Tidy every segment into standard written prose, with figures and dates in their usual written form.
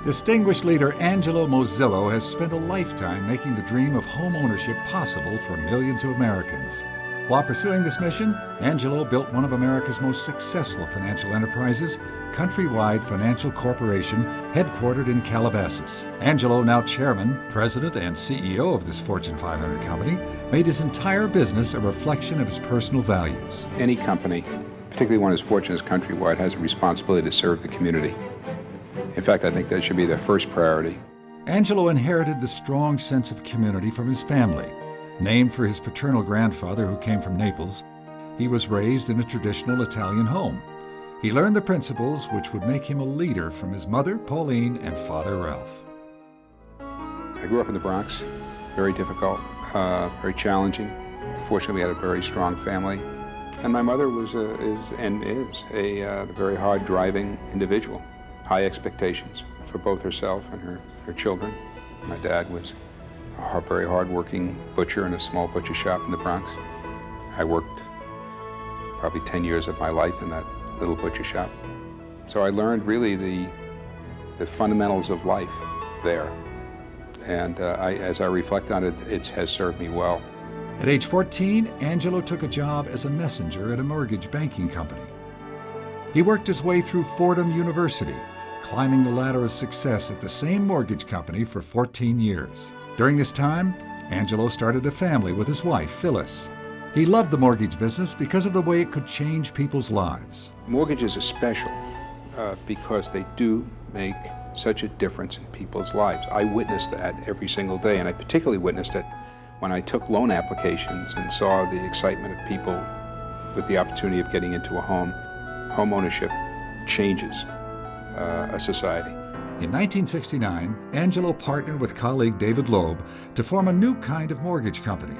Distinguished leader Angelo Mozilo has spent a lifetime making the dream of home ownership possible for millions of Americans. While pursuing this mission, Angelo built one of America's most successful financial enterprises, Countrywide Financial Corporation, headquartered in Calabasas. Angelo, now chairman, president, and CEO of this Fortune 500 company, made his entire business a reflection of his personal values. Any company, particularly one as fortunate as Countrywide, has a responsibility to serve the community. In fact, I think that should be their first priority. Angelo inherited the strong sense of community from his family. Named for his paternal grandfather who came from Naples, he was raised in a traditional Italian home. He learned the principles which would make him a leader from his mother, Pauline, and father, Ralph. I grew up in the Bronx, very difficult, very challenging. Fortunately, we had a very strong family. And my mother was a very hard-driving individual. High expectations for both herself and her children. My dad was a very hard-working butcher in a small butcher shop in the Bronx. I worked probably 10 years of my life in that little butcher shop. So I learned really the fundamentals of life there. And as I reflect on it, it has served me well. At age 14, Angelo took a job as a messenger at a mortgage banking company. He worked his way through Fordham University, climbing the ladder of success at the same mortgage company for 14 years. During this time, Angelo started a family with his wife, Phyllis. He loved the mortgage business because of the way it could change people's lives. Mortgages are special because they do make such a difference in people's lives. I witnessed that every single day, and I particularly witnessed it when I took loan applications and saw the excitement of people with the opportunity of getting into a home. Home ownership changes a society. In 1969, Angelo partnered with colleague David Loeb to form a new kind of mortgage company.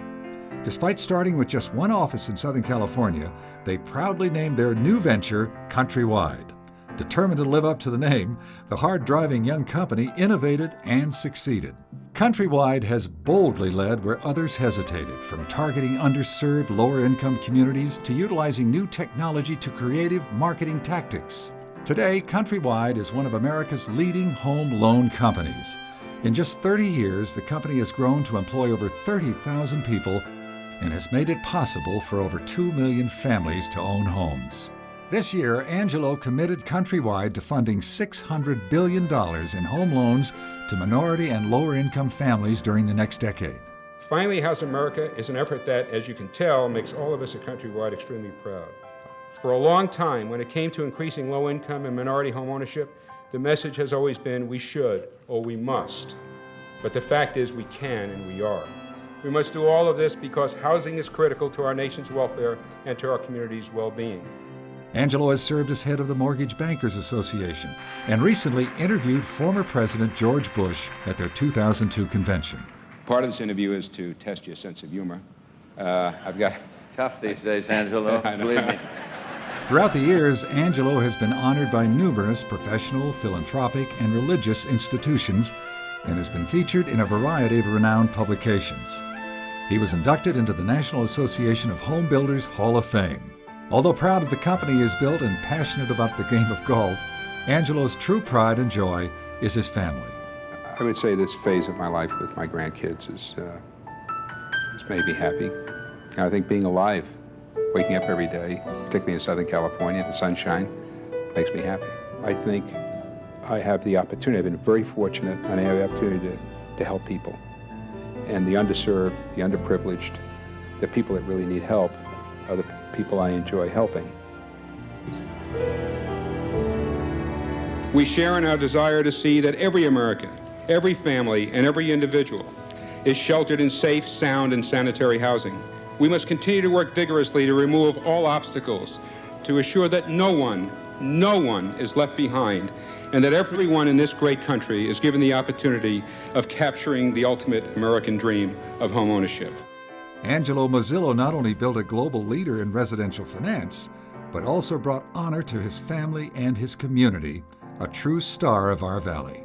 Despite starting with just one office in Southern California, they proudly named their new venture Countrywide. Determined to live up to the name, the hard-driving young company innovated and succeeded. Countrywide has boldly led where others hesitated, from targeting underserved, lower-income communities to utilizing new technology to creative marketing tactics. Today, Countrywide is one of America's leading home loan companies. In just 30 years, the company has grown to employ over 30,000 people and has made it possible for over 2 million families to own homes. This year, Angelo committed Countrywide to funding $600 billion in home loans to minority and lower-income families during the next decade. Finally House America is an effort that, as you can tell, makes all of us at Countrywide extremely proud. For a long time, when it came to increasing low-income and minority home ownership, the message has always been we should or we must. But the fact is we can and we are. We must do all of this because housing is critical to our nation's welfare and to our community's well-being. Angelo has served as head of the Mortgage Bankers Association and recently interviewed former President George Bush at their 2002 convention. Part of this interview is to test your sense of humor. It's tough these days, Angelo, believe me. Throughout the years, Angelo has been honored by numerous professional, philanthropic, and religious institutions and has been featured in a variety of renowned publications. He was inducted into the National Association of Home Builders Hall of Fame. Although proud of the company he has built and passionate about the game of golf, Angelo's true pride and joy is his family. I would say this phase of my life with my grandkids has made me happy. And I think being alive, waking up every day, particularly in Southern California, the sunshine, makes me happy. I think I have the opportunity, I've been very fortunate, and I have the opportunity to help people. And the underserved, the underprivileged, the people that really need help are the people I enjoy helping. We share in our desire to see that every American, every family, and every individual is sheltered in safe, sound, and sanitary housing. We must continue to work vigorously to remove all obstacles, to assure that no one is left behind, and that everyone in this great country is given the opportunity of capturing the ultimate American dream of home ownership. Angelo Mozilo not only built a global leader in residential finance, but also brought honor to his family and his community, a true star of our valley.